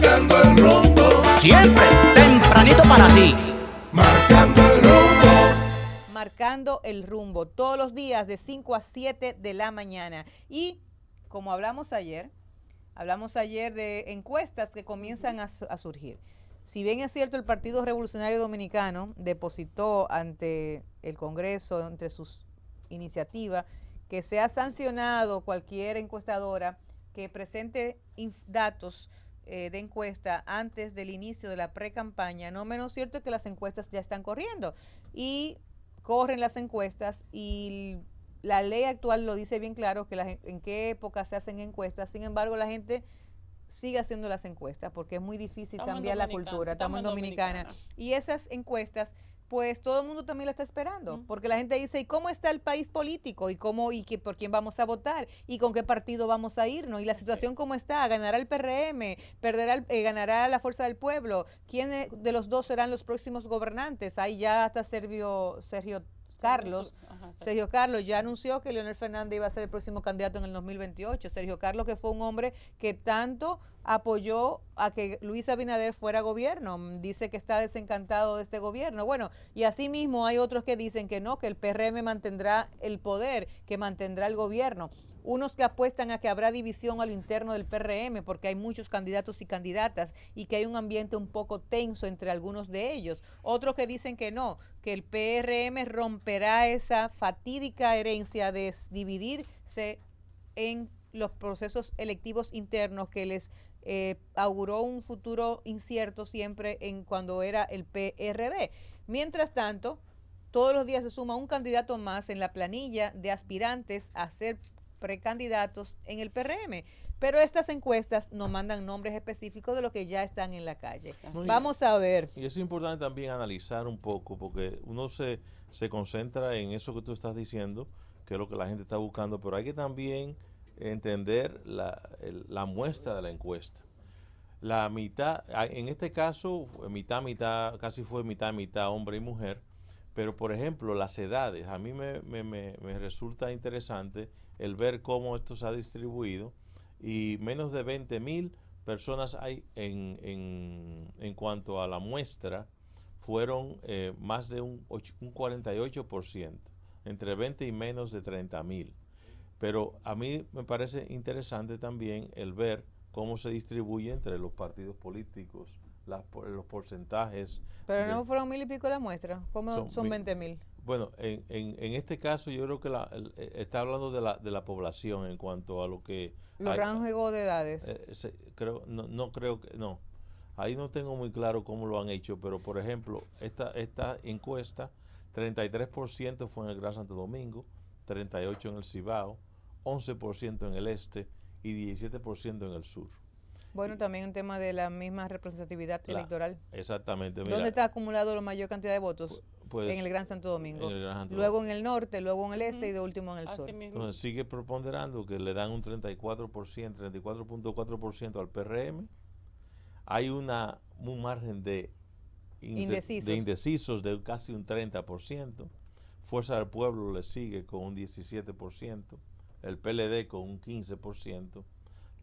marcando el rumbo, siempre tempranito para ti. marcando el rumbo. Marcando el rumbo, todos los días de 5 a 7 de la mañana. Y como hablamos ayer de encuestas que comienzan a surgir. Si bien es cierto, el Partido Revolucionario Dominicano depositó ante el Congreso, entre sus iniciativas, que sea sancionado cualquier encuestadora que presente datos de encuesta antes del inicio de la pre-campaña, no menos cierto es que las encuestas ya están corriendo y corren las encuestas y la ley actual lo dice bien claro que en qué época se hacen encuestas. Sin embargo, la gente sigue haciendo las encuestas porque es muy difícil cambiar la cultura. Estamos en Dominicana. Y esas encuestas, pues todo el mundo también la está esperando, porque la gente dice, ¿y cómo está el país político? ¿Y por quién vamos a votar? ¿Y con qué partido vamos a irnos? ¿Y la situación cómo está? ¿Ganará el PRM? ¿Ganará la Fuerza del Pueblo? ¿Quién de los dos serán los próximos gobernantes? Ahí ya hasta Sergio Carlos ya anunció que Leonel Fernández iba a ser el próximo candidato en el 2028. Sergio Carlos, que fue un hombre que tanto apoyó a que Luis Abinader fuera gobierno, dice que está desencantado de este gobierno. Bueno, y así mismo hay otros que dicen que no, que el PRM mantendrá el poder, que mantendrá el gobierno. Unos que apuestan a que habrá división a lo interno del PRM porque hay muchos candidatos y candidatas y que hay un ambiente un poco tenso entre algunos de ellos. Otros que dicen que no, que el PRM romperá esa fatídica herencia de dividirse en los procesos electivos internos que les auguró un futuro incierto siempre cuando era el PRD. Mientras tanto, todos los días se suma un candidato más en la planilla de aspirantes a ser precandidatos en el PRM, pero estas encuestas nos mandan nombres específicos de los que ya están en la calle. Vamos a ver. Y es importante también analizar un poco, porque uno se concentra en eso que tú estás diciendo, que es lo que la gente está buscando, pero hay que también entender la muestra de la encuesta. La mitad, en este caso, mitad, casi fue mitad, hombre y mujer, pero por ejemplo, las edades, a mí me resulta interesante el ver cómo esto se ha distribuido, y menos de 20,000 personas hay en cuanto a la muestra, fueron más de un 48%, entre 20 y menos de 30,000. Pero a mí me parece interesante también el ver cómo se distribuye entre los partidos políticos, los porcentajes. Pero no fueron 1,000 y pico la muestra, ¿cómo son 20,000? Bueno, en este caso yo creo que está hablando de la población en cuanto a lo que... Los rangos de edades. No creo que... No, ahí no tengo muy claro cómo lo han hecho, pero por ejemplo, esta encuesta, 33% fue en el Gran Santo Domingo, 38% en el Cibao, 11% en el este y 17% en el sur. Bueno, también un tema de la misma representatividad electoral. Exactamente. Mira, ¿dónde está acumulado la mayor cantidad de votos? Pues, en el Gran Santo Domingo. Luego Domingo. En el norte, luego en el este y de último en el sur. Entonces sigue preponderando que le dan un 34.4% al PRM. Hay un margen de indecisos de casi un 30%. Fuerza del Pueblo le sigue con un 17%. El PLD con un 15%.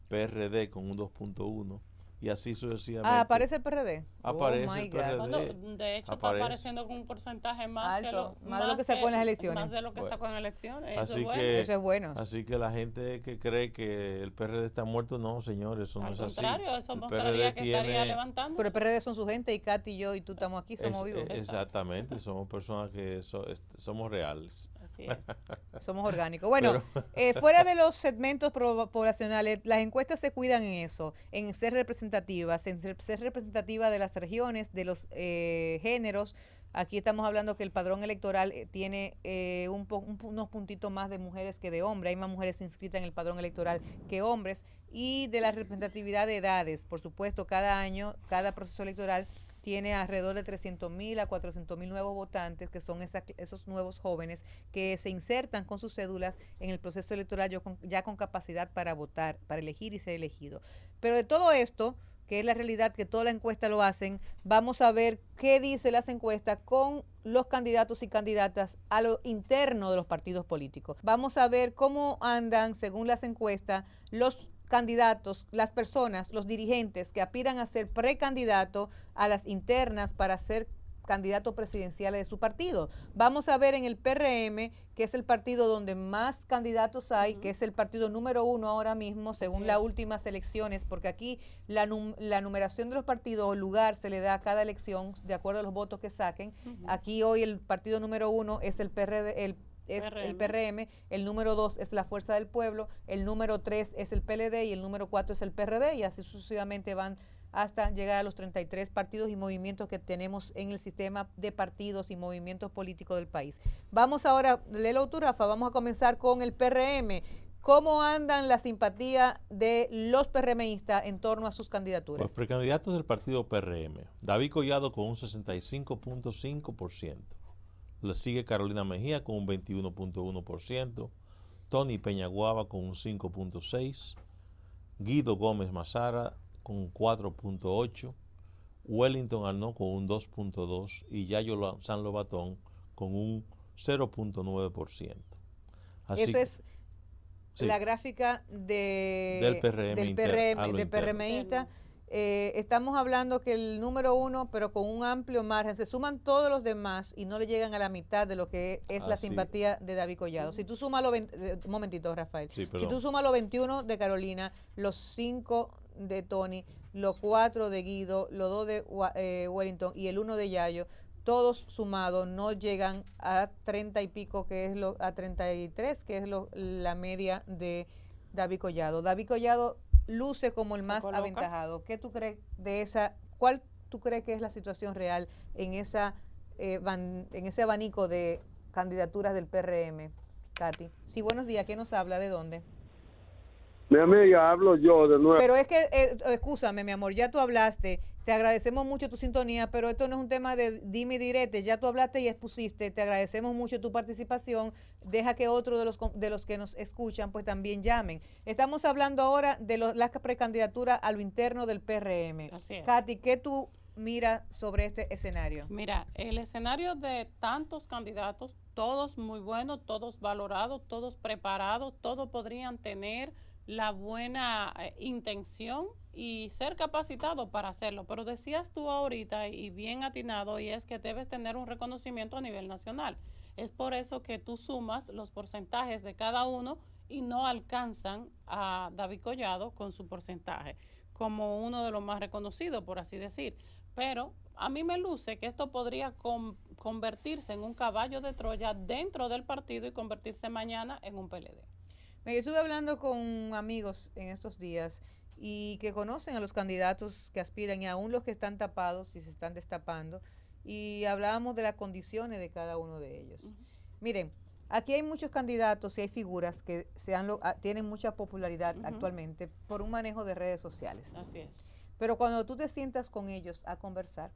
PRD con un 2.1%. Y así sucesivamente. ¿Aparece el PRD? Aparece el PRD. Bueno, de hecho, está apareciendo con un porcentaje más alto, más de lo que sacó en las elecciones. Más de lo que sacó en las elecciones. Eso es bueno. Así que la gente que cree que el PRD está muerto, no, señores, eso no es así. Al contrario, eso mostraría que estaría levantando. Pero el PRD son su gente y Katy y yo y tú estamos aquí, somos vivos. Exactamente, somos personas que somos reales. Así es. Somos orgánicos. Bueno, fuera de los segmentos poblacionales, las encuestas se cuidan en eso, en ser representativas, de las regiones, de los géneros. Aquí estamos hablando que el padrón electoral tiene unos puntitos más de mujeres que de hombres. Hay más mujeres inscritas en el padrón electoral que hombres. Y de la representatividad de edades. Por supuesto, cada año, cada proceso electoral tiene alrededor de 300,000 a 400,000 nuevos votantes, que son esos nuevos jóvenes que se insertan con sus cédulas en el proceso electoral ya con capacidad para votar, para elegir y ser elegido. Pero de todo esto, que es la realidad que toda la encuesta lo hacen, vamos a ver qué dice las encuestas con los candidatos y candidatas a lo interno de los partidos políticos. Vamos a ver cómo andan, según las encuestas, los candidatos, las personas, los dirigentes que aspiran a ser precandidato a las internas para ser candidatos presidenciales de su partido. Vamos a ver en el PRM, que es el partido donde más candidatos hay, que es el partido número 1 ahora mismo, según las últimas elecciones, porque aquí la numeración de los partidos o lugar se le da a cada elección de acuerdo a los votos que saquen. Aquí hoy el partido número 1 es el PRD, el PRM, el número 2 es la Fuerza del Pueblo, el número 3 es el PLD y el número 4 es el PRD, y así sucesivamente van hasta llegar a los 33 partidos y movimientos que tenemos en el sistema de partidos y movimientos políticos del país. Vamos ahora, léelo tú, Rafa, vamos a comenzar con el PRM. ¿Cómo andan la simpatía de los PRMistas en torno a sus candidaturas? Los precandidatos del partido PRM, David Collado con un 65.5%, le sigue Carolina Mejía con un 21.1%, Tony Peñaguaba con un 5.6%, Guido Gómez Mazara con 4.8%, Wellington Arnaud con un 2.2% y Yayo San Lobatón con un 0.9%. Eso es la gráfica del PRMista. Estamos hablando que el número 1, pero con un amplio margen, se suman todos los demás y no le llegan a la mitad de lo que es la simpatía de David Collado. Si tú sumas los un momentito, Rafael, si tú sumas los 21 de Carolina, los 5 de Tony, los 4 de Guido, los 2 de Wellington y el 1 de Yayo, todos sumados no llegan a 30 y pico, que es a 33, que es la media de David Collado. David Collado luce como el más aventajado. ¿Qué tú crees de esa? ¿Cuál tú crees que es la situación real en ese abanico de candidaturas del PRM, Katy? Sí, buenos días. ¿Quién nos habla? ¿De dónde? Mi amiga, hablo yo de nuevo. Pero es que, excúsame, mi amor, ya tú hablaste, te agradecemos mucho tu sintonía, pero esto no es un tema de dime y direte, ya tú hablaste y expusiste, te agradecemos mucho tu participación, deja que otros de los que nos escuchan pues también llamen. Estamos hablando ahora de las precandidaturas a lo interno del PRM. Así es. Katy, ¿qué tú miras sobre este escenario? Mira, el escenario de tantos candidatos, todos muy buenos, todos valorados, todos preparados, todos podrían tener la buena intención y ser capacitado para hacerlo, pero decías tú ahorita y bien atinado, y es que debes tener un reconocimiento a nivel nacional. Es por eso que tú sumas los porcentajes de cada uno y no alcanzan a David Collado con su porcentaje como uno de los más reconocidos, por así decir. Pero a mí me luce que esto podría convertirse en un caballo de Troya dentro del partido y convertirse mañana en un PLD. Yo estuve hablando con amigos en estos días y que conocen a los candidatos que aspiran y aún los que están tapados y se están destapando, y hablábamos de las condiciones de cada uno de ellos. Miren, aquí hay muchos candidatos y hay figuras que tienen mucha popularidad actualmente por un manejo de redes sociales. Así es. Pero cuando tú te sientas con ellos a conversar,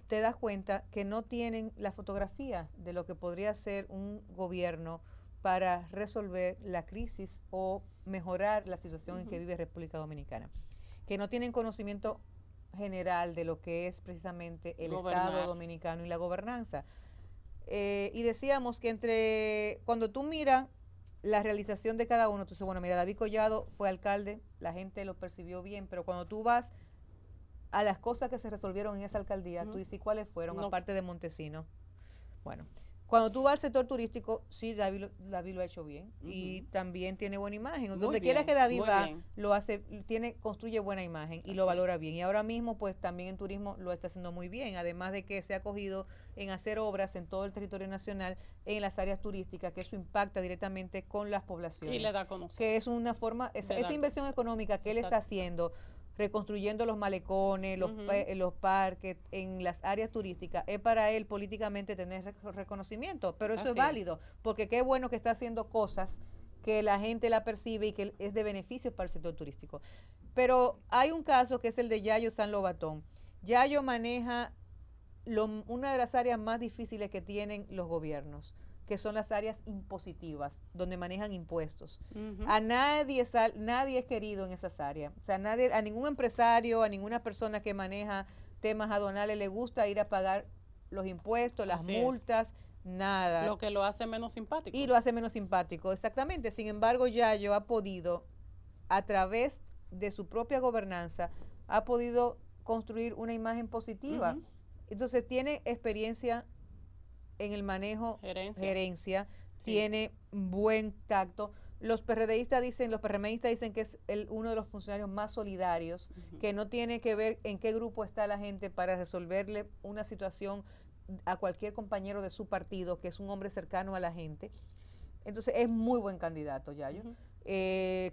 te das cuenta que no tienen la fotografía de lo que podría ser un gobierno para resolver la crisis o mejorar la situación en que vive República Dominicana, que no tienen conocimiento general de lo que es precisamente el Estado dominicano y la gobernanza. Y decíamos que cuando tú miras la realización de cada uno, tú dices, bueno, mira, David Collado fue alcalde, la gente lo percibió bien, pero cuando tú vas a las cosas que se resolvieron en esa alcaldía, tú dices, ¿cuáles fueron? Aparte de Montesino. Bueno, cuando tú vas al sector turístico, sí, David lo ha hecho bien y también tiene buena imagen. Donde quiera que David va, lo hace, construye buena imagen y lo valora bien. Y ahora mismo, pues también en turismo lo está haciendo muy bien, además de que se ha acogido en hacer obras en todo el territorio nacional en las áreas turísticas, que eso impacta directamente con las poblaciones. Y le da a conocer. Que es una forma, esa inversión económica que él está haciendo, reconstruyendo los malecones, los parques, en las áreas turísticas, es para él políticamente tener reconocimiento, pero eso es válido, porque qué bueno que está haciendo cosas que la gente la percibe y que es de beneficio para el sector turístico. Pero hay un caso que es el de Yayo San Lobatón. Yayo maneja una de las áreas más difíciles que tienen los gobiernos, que son las áreas impositivas, donde manejan impuestos. A nadie es querido en esas áreas. O sea, a ningún empresario, a ninguna persona que maneja temas aduanales le gusta ir a pagar los impuestos, las multas, nada. Lo que lo hace menos simpático. Y lo hace menos simpático, exactamente. Sin embargo, Yayo ha podido a través de su propia gobernanza ha podido construir una imagen positiva. Ujú. Entonces tiene experiencia en el manejo, gerencia, Sí. tiene buen tacto. Los PRMistas dicen que es uno de los funcionarios más solidarios, Ujú. que no tiene que ver en qué grupo está la gente para resolverle una situación a cualquier compañero de su partido, que es un hombre cercano a la gente. Entonces es muy buen candidato, Yayo. Ujú.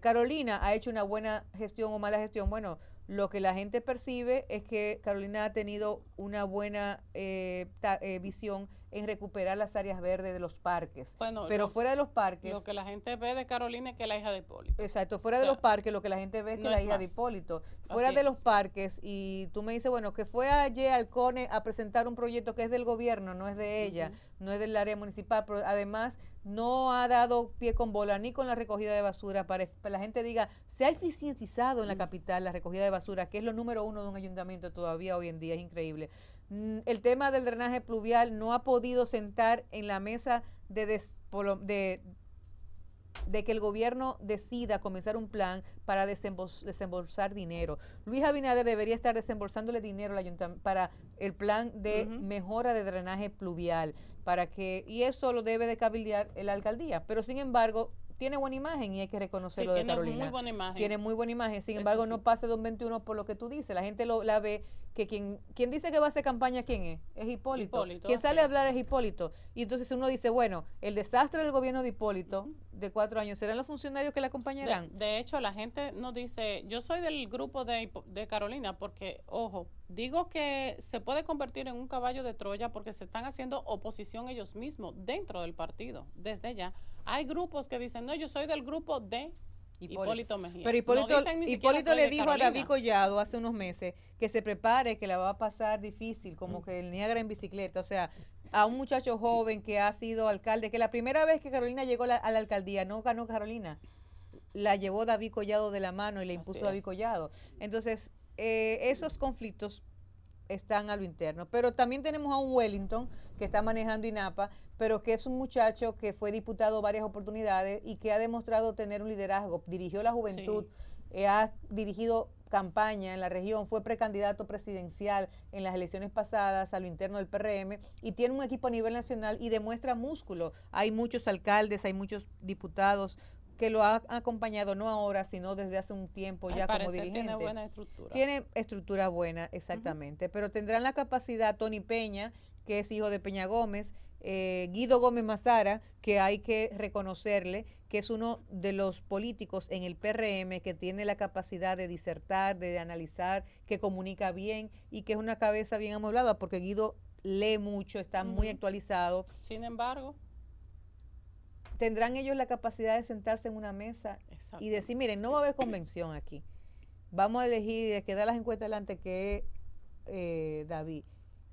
Carolina ha hecho una buena gestión o mala gestión. Bueno, lo que la gente percibe es que Carolina ha tenido una buena visión en recuperar las áreas verdes de los parques. Bueno, Pero fuera de los parques, lo que la gente ve de Carolina es que es la hija de Hipólito. exacto, fuera O de sea, los parques, lo que la gente ve es que no la es hija de más. Hipólito. Fuera Así de los es. parques, y tú me dices, bueno, que fue ayer al CONE a presentar un proyecto que es del gobierno, no es de ella, Ujú. no es del área municipal, pero además no ha dado pie con bola ni con la recogida de basura para que la gente diga, se ha eficientizado en la capital la recogida de basura, que es lo número uno de un ayuntamiento todavía hoy en día, es increíble. El tema del drenaje pluvial no ha podido sentar en la mesa de que el gobierno decida comenzar un plan para desembolsar dinero. Luis Abinader debería estar desembolsándole dinero al ayuntamiento para el plan de Ujú. mejora de drenaje pluvial, y eso lo debe de cabildear la alcaldía. Pero sin embargo, tiene buena imagen y hay que reconocerlo Sí, de tiene Carolina. muy buena imagen. Tiene muy buena imagen, sin Eso embargo sí. no pasa de un 21 por lo que tú dices. La gente la ve que quien dice que va a hacer campaña, ¿quién es? Es Hipólito. Hipólito, Quien así sale a es. hablar es Hipólito. Y entonces uno dice, bueno, el desastre del gobierno de Hipólito Ujú. de 4 años, ¿serán los funcionarios que la acompañarán? De hecho, la gente nos dice, yo soy del grupo de Carolina, porque, ojo, digo que se puede convertir en un caballo de Troya porque se están haciendo oposición ellos mismos dentro del partido, desde ya. Hay grupos que dicen, no, yo soy del grupo de Hipólito Mejía. Pero No dicen ni siquiera Hipólito soy le de dijo a Carolina. David Collado hace unos meses que se prepare, que la va a pasar difícil, como que el Niágara en bicicleta. O sea, a un muchacho joven que ha sido alcalde, que la primera vez que Carolina llegó a la alcaldía no ganó Carolina, la llevó David Collado de la mano y le Así impuso David es. Collado. Entonces, esos conflictos están a lo interno. Pero también tenemos a un Wellington que está manejando INAPA, pero que es un muchacho que fue diputado varias oportunidades y que ha demostrado tener un liderazgo. Dirigió la juventud, ha dirigido campaña en la región, fue precandidato presidencial en las elecciones pasadas a lo interno del PRM y tiene un equipo a nivel nacional y demuestra músculo. Hay muchos alcaldes, hay muchos diputados que lo han acompañado no ahora, sino desde hace un tiempo Al ya como parecer dirigente. tiene buena estructura. Tiene estructura buena, exactamente, pero tendrán la capacidad Tony Peña, que es hijo de Peña Gómez, Guido Gómez Mazara, que hay que reconocerle, que es uno de los políticos en el PRM que tiene la capacidad de disertar, de analizar, que comunica bien y que es una cabeza bien amueblada, porque Guido lee mucho, está muy actualizado. Sin embargo, Tendrán ellos la capacidad de sentarse en una mesa y decir, miren, no va a haber convención aquí. Vamos a elegir el que da las encuestas delante, que es David,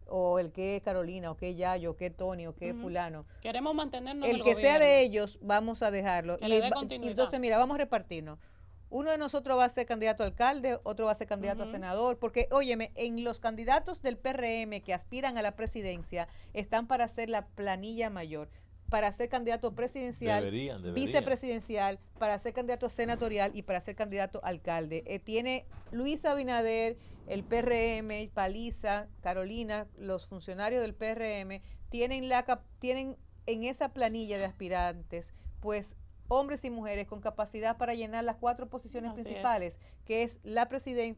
o el que es Carolina, o que es Yayo, o que es Tony, o que es fulano. queremos mantenernos en El el que sea gobierno. de ellos, vamos a dejarlo. Que le dé continuidad. Entonces, mira, vamos a repartirnos. Uno de nosotros va a ser candidato a alcalde, otro va a ser candidato a senador, porque, óyeme, en los candidatos del PRM que aspiran a la presidencia están para hacer la planilla mayor, para ser candidato presidencial, Deberían. vicepresidencial, para ser candidato senatorial y para ser candidato alcalde. Tiene Luis Abinader, el PRM, Paliza, Carolina, los funcionarios del PRM, tienen en esa planilla de aspirantes, pues, hombres y mujeres con capacidad para llenar las 4 posiciones Así principales, que es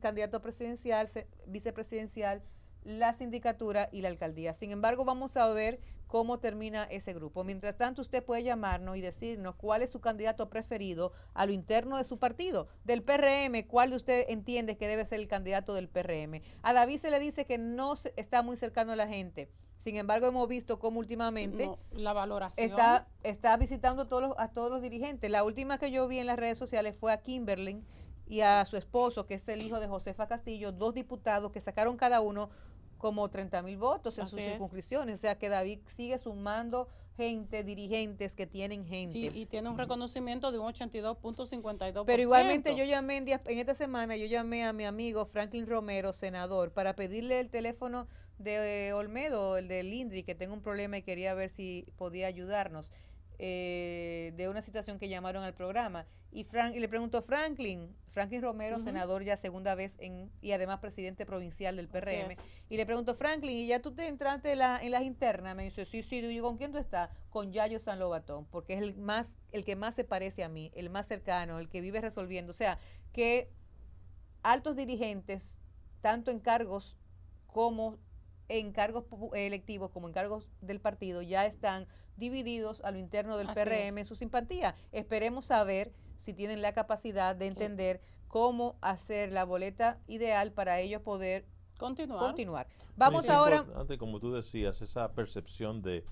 candidato presidencial, vicepresidencial, la sindicatura y la alcaldía. Sin embargo, vamos a ver cómo termina ese grupo. Mientras tanto, usted puede llamarnos y decirnos cuál es su candidato preferido a lo interno de su partido, del PRM, cuál de usted entiende que debe ser el candidato del PRM. A David se le dice que no está muy cercano a la gente. Sin embargo, hemos visto cómo últimamente la valoración está visitando a todos los dirigentes. La última que yo vi en las redes sociales fue a Kimberly y a su esposo, que es el hijo de Josefa Castillo, 2 diputados que sacaron cada uno como 30,000 votos en sus circunscripciones. O sea que David sigue sumando gente, dirigentes que tienen gente. y tiene un reconocimiento de un 82.52%. Pero igualmente yo llamé en esta semana, yo llamé a mi amigo Franklin Romero, senador, para pedirle el teléfono de Olmedo, el de Lindri, que tengo un problema y quería ver si podía ayudarnos. de una situación que llamaron al programa. Y le preguntó Franklin Romero, senador ya segunda vez y además presidente provincial del PRM. Y le preguntó, Franklin, ¿y ya tú te entraste en las internas? Me dice, sí. Digo, ¿con quién tú estás? Con Yayo San Lobatón, porque es el que más se parece a mí, el más cercano, el que vive resolviendo. O sea, que altos dirigentes, tanto en cargos electivos como en cargos del partido, ya están divididos a lo interno del PRM en su simpatía. Esperemos saber si tienen la capacidad de entender cómo hacer la boleta ideal para ellos poder continuar. Vamos ahora. Es importante, como tú decías, esa percepción de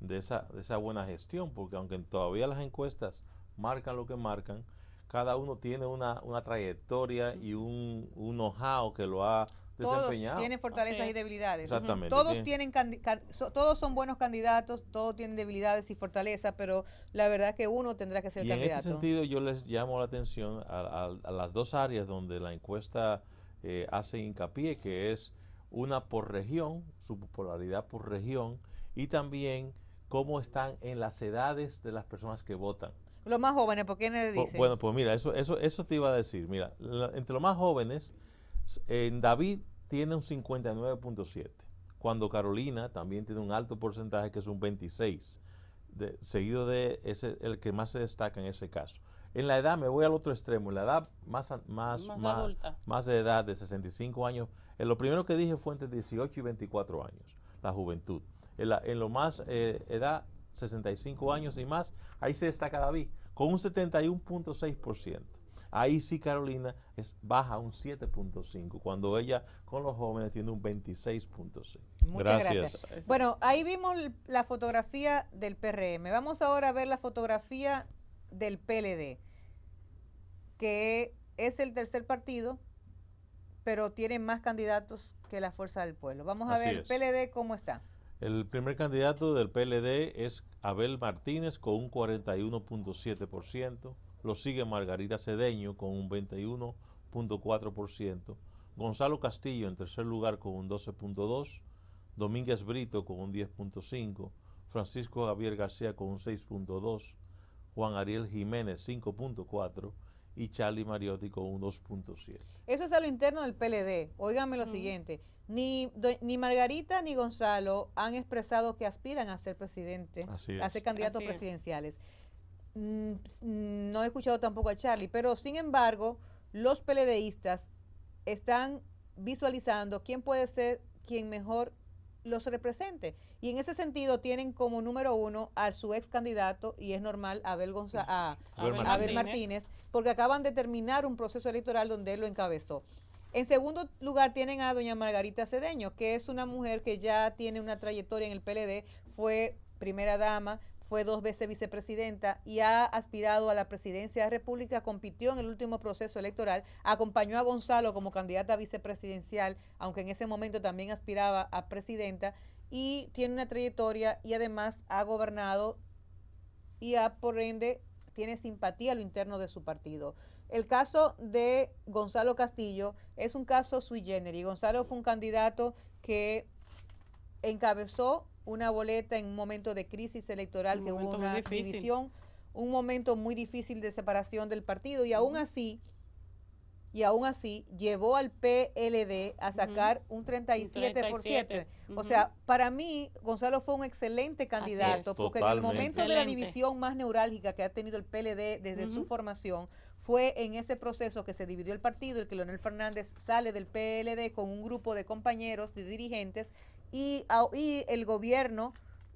esa buena gestión, porque aunque todavía las encuestas marcan lo que marcan, cada uno tiene una trayectoria y un know-how que lo ha desempeñado. Todos tienen fortalezas y debilidades. Exactamente. Todos son buenos candidatos, todos tienen debilidades y fortalezas, pero la verdad es que uno tendrá que ser y candidato. En este sentido yo les llamo la atención a las dos áreas donde la encuesta hace hincapié, que es una por región, su popularidad por región, y también cómo están en las edades de las personas que votan. Los más jóvenes, ¿por qué le dicen? Bueno, pues mira, eso te iba a decir. Mira, entre los más jóvenes, David tiene un 59.7, cuando Carolina también tiene un alto porcentaje, que es un 26, seguido de el que más se destaca en ese caso. En la edad, me voy al otro extremo, en la edad más adulta, más de edad, de 65 años, lo primero que dije fue entre 18 y 24 años, la juventud. En lo más edad, 65 años y más, ahí se destaca David, con un 71.6%. Ahí sí Carolina baja un 7.5, cuando ella con los jóvenes tiene un 26.6. Muchas gracias. Bueno, ahí vimos la fotografía del PRM. Vamos ahora a ver la fotografía del PLD, que es el tercer partido, pero tiene más candidatos que la Fuerza del Pueblo. Vamos a ver el PLD cómo está. El primer candidato del PLD es Abel Martínez con un 41.7%. Lo sigue Margarita Cedeño con un 21.4%. Gonzalo Castillo en tercer lugar con un 12.2%. Domínguez Brito con un 10.5%. Francisco Javier García con un 6.2%. Juan Ariel Jiménez 5.4%. Y Charlie Mariotti con un 2.7%. Eso es a lo interno del PLD. Óigame lo siguiente. Ni Margarita ni Gonzalo han expresado que aspiran a ser presidente, a ser candidatos presidenciales. No he escuchado tampoco a Charlie, pero sin embargo, los PLDistas están visualizando quién puede ser quien mejor los represente. Y en ese sentido tienen como número uno a su ex candidato, y es normal, Abel Martínez, porque acaban de terminar un proceso electoral donde él lo encabezó. En segundo lugar tienen a doña Margarita Cedeño, que es una mujer que ya tiene una trayectoria en el PLD, fue primera dama, fue 2 veces vicepresidenta y ha aspirado a la presidencia de la República, compitió en el último proceso electoral, acompañó a Gonzalo como candidata vicepresidencial, aunque en ese momento también aspiraba a presidenta, y tiene una trayectoria y además ha gobernado y por ende tiene simpatía a lo interno de su partido. El caso de Gonzalo Castillo es un caso sui generis. Gonzalo fue un candidato que encabezó una boleta en un momento de crisis electoral, que hubo una división, un momento muy difícil de separación del partido, y aún así llevó al PLD a sacar un 37%. O sea, para mí, Gonzalo fue un excelente candidato, porque en el momento de la división más neurálgica que ha tenido el PLD desde su formación, fue en ese proceso que se dividió el partido, el que Leonel Fernández sale del PLD con un grupo de compañeros, de dirigentes, y el gobierno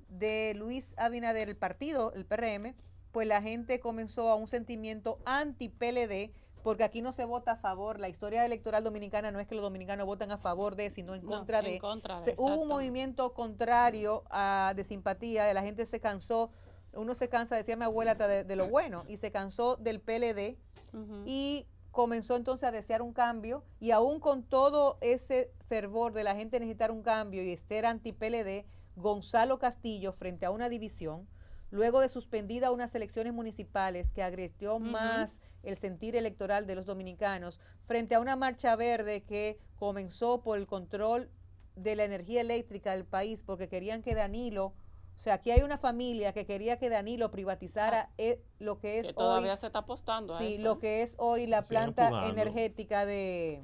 de Luis Abinader, el partido, el PRM, pues la gente comenzó a un sentimiento anti-PLD, porque aquí no se vota a favor. La historia electoral dominicana no es que los dominicanos votan a favor de, sino en contra de. Hubo un movimiento contrario de simpatía, la gente se cansó, uno se cansa, decía mi abuela, de lo bueno, y se cansó del PLD, y comenzó entonces a desear un cambio, y aún con todo ese fervor de la gente necesitar un cambio y ser anti-PLD, Gonzalo Castillo, frente a una división, luego de suspendida unas elecciones municipales que agredió más el sentir electoral de los dominicanos, frente a una marcha verde que comenzó por el control de la energía eléctrica del país, porque querían que Danilo O sea, aquí hay una familia que quería que Danilo privatizara lo que es Que todavía hoy, se está apostando a sí, eso. lo que es hoy la Siguen planta empujando. energética de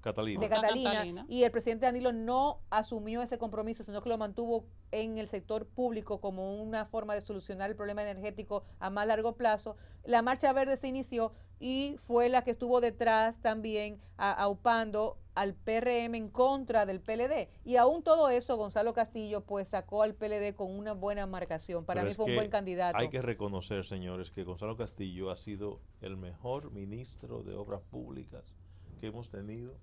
Catalina. de Punta Catalina, Catalina. y el presidente Danilo no asumió ese compromiso, sino que lo mantuvo en el sector público como una forma de solucionar el problema energético a más largo plazo. La Marcha Verde se inició y fue la que estuvo detrás también aupando al PRM en contra del PLD. Y aún todo eso, Gonzalo Castillo pues sacó al PLD con una buena marcación. Para Pero mí es fue un que buen candidato. Hay que reconocer, señores, que Gonzalo Castillo ha sido el mejor ministro de Obras Públicas que hemos tenido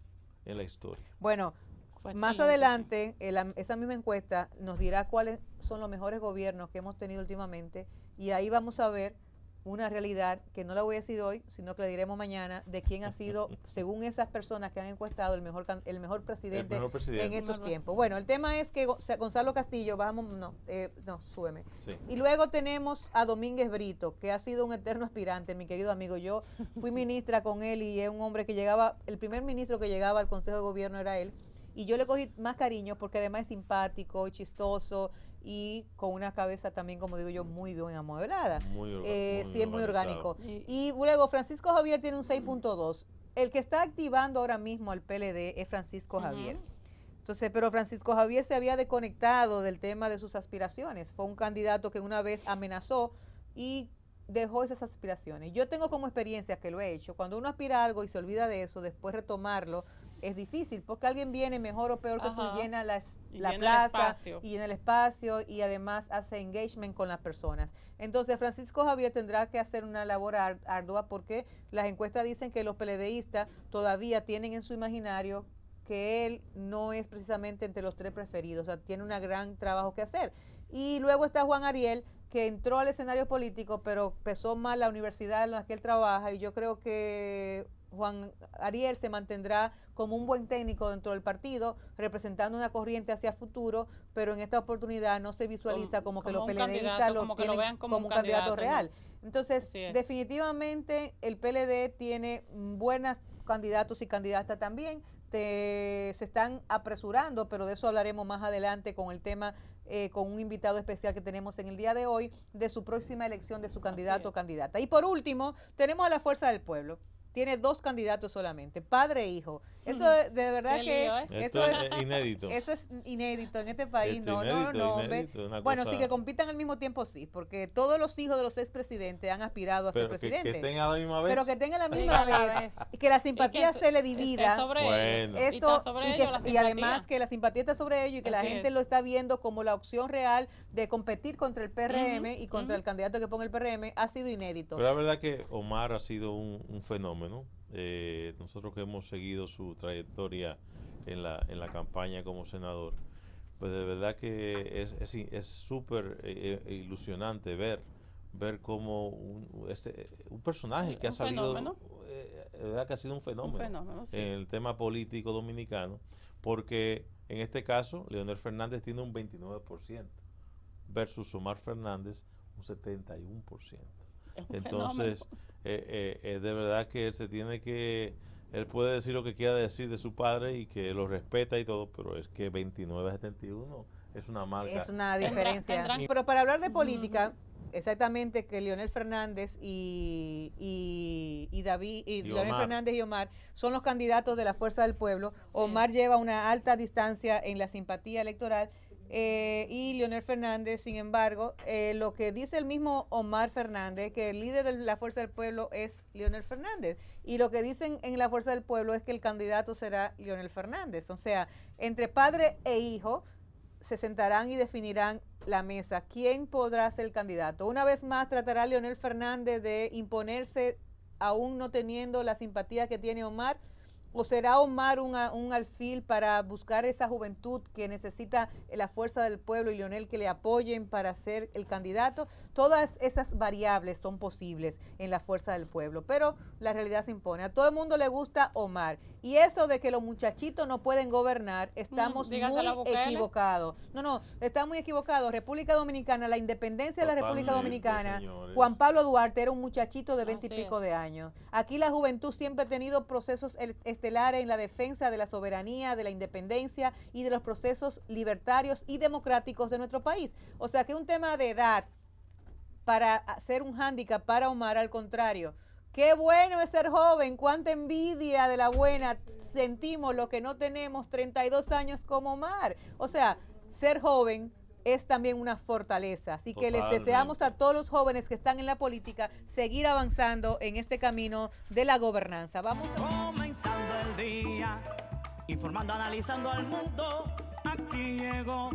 en la historia. Bueno, Fue más excelente, adelante, esa misma encuesta nos dirá cuáles son los mejores gobiernos que hemos tenido últimamente, y ahí vamos a ver una realidad que no la voy a decir hoy, sino que la diremos mañana, de quién ha sido, según esas personas que han encuestado, el mejor presidente, mejor presidente. en estos Mejor. tiempos. Bueno, el tema es que Gonzalo Castillo, súbeme. Sí. Y luego tenemos a Domínguez Brito, que ha sido un eterno aspirante, mi querido amigo. Yo fui ministra con él y es un hombre que llegaba, el primer ministro que llegaba al Consejo de Gobierno era él. Y yo le cogí más cariño porque además es simpático, chistoso y con una cabeza también, como digo yo, muy bien amueblada. Sí, es muy organizado. orgánico. Y luego Francisco Javier tiene un 6.2. El que está activando ahora mismo al PLD es Francisco Javier. Entonces, pero Francisco Javier se había desconectado del tema de sus aspiraciones. Fue un candidato que una vez amenazó y dejó esas aspiraciones. Yo tengo como experiencia que lo he hecho. Cuando uno aspira a algo y se olvida de eso, después retomarlo es difícil, porque alguien viene mejor o peor que tú, Ajá. llena la llena el plaza espacio. y llena el espacio y además hace engagement con las personas. Entonces Francisco Javier tendrá que hacer una labor ardua, porque las encuestas dicen que los PLDistas todavía tienen en su imaginario que él no es precisamente entre los tres preferidos, o sea, tiene un gran trabajo que hacer. Y luego está Juan Ariel, que entró al escenario político, pero pesó mal la universidad en la que él trabaja, y yo creo que Juan Ariel se mantendrá como un buen técnico dentro del partido, representando una corriente hacia futuro, pero en esta oportunidad no se visualiza como que los un PLDistas candidato, lo como que lo tienen vean como un un candidato candidato, real. Entonces, Así es. definitivamente el PLD tiene buenas candidatos y candidatas también. Se están apresurando, pero de eso hablaremos más adelante con el tema, con un invitado especial que tenemos en el día de hoy, de su próxima elección de su candidato o es. candidata. Y por último, tenemos a la Fuerza del Pueblo. Tiene 2 candidatos solamente, padre e hijo. Esto de verdad Qué que lío, ¿eh? Esto es inédito. eso es inédito en este país. Esto No, inédito, no, hombre. inédito, una Bueno, cosa- sí, que compitan al mismo tiempo, sí, porque todos los hijos de los expresidentes han aspirado a ser Pero que presidente. estén a la misma vez. Pero que tengan la Sí, misma a la vez, vez. que la Y simpatía que se le esté divida. sobre Bueno. ellos. Y Esto, está sobre y, ellos la y simpatía. además que la simpatía está sobre ello y que la Así gente es. lo está viendo como la opción real de competir contra el PRM y contra ujú. el candidato que ponga el PRM, ha sido inédito. Pero la verdad que Omar ha sido un fenómeno. Nosotros que hemos seguido su trayectoria en la campaña como senador, pues de verdad que es súper ilusionante ver cómo un personaje que ha Un salido, fenómeno. de verdad que ha sido un fenómeno, sí. en el tema político dominicano, porque en este caso Leonel Fernández tiene un 29% versus Omar Fernández un 71%. Es un Entonces, de verdad que él puede decir lo que quiera decir de su padre y que lo respeta y todo, pero es que 29 a 71 es una marca. Es una diferencia. tendrán- Pero para hablar de política, exactamente, que Leonel Fernández y Leonel Omar. Fernández y Omar son los candidatos de la Fuerza del Pueblo. Así Omar lleva una alta distancia en la simpatía electoral. Y Leonel Fernández, sin embargo, lo que dice el mismo Omar Fernández, que el líder de la Fuerza del Pueblo es Leonel Fernández, y lo que dicen en la Fuerza del Pueblo es que el candidato será Leonel Fernández. O sea, entre padre e hijo se sentarán y definirán la mesa. ¿Quién podrá ser el candidato? Una vez más tratará Leonel Fernández de imponerse aún no teniendo la simpatía que tiene Omar, ¿o será Omar un alfil para buscar esa juventud que necesita la Fuerza del Pueblo y Leonel que le apoyen para ser el candidato? Todas esas variables son posibles en la Fuerza del Pueblo, pero la realidad se impone. A todo el mundo le gusta Omar. Y eso de que los muchachitos no pueden gobernar, estamos dígaselo a muy Bukele. equivocados. No, está muy equivocados. República Dominicana, la independencia de la República Totalmente, Dominicana, señores. Juan Pablo Duarte era un muchachito de 20 y Así pico es. de años. Aquí la juventud siempre ha tenido procesos estelar en la defensa de la soberanía, de la independencia y de los procesos libertarios y democráticos de nuestro país. O sea que un tema de edad para hacer un hándicap para Omar, al contrario. Qué bueno es ser joven, cuánta envidia de la buena sentimos lo que no tenemos 32 años como Omar. O sea, ser joven es también una fortaleza. Así que les Totalmente. deseamos a todos los jóvenes que están en la política seguir avanzando en este camino de la gobernanza. Vamos a... Comenzando el día, informando, analizando al mundo. Aquí llegó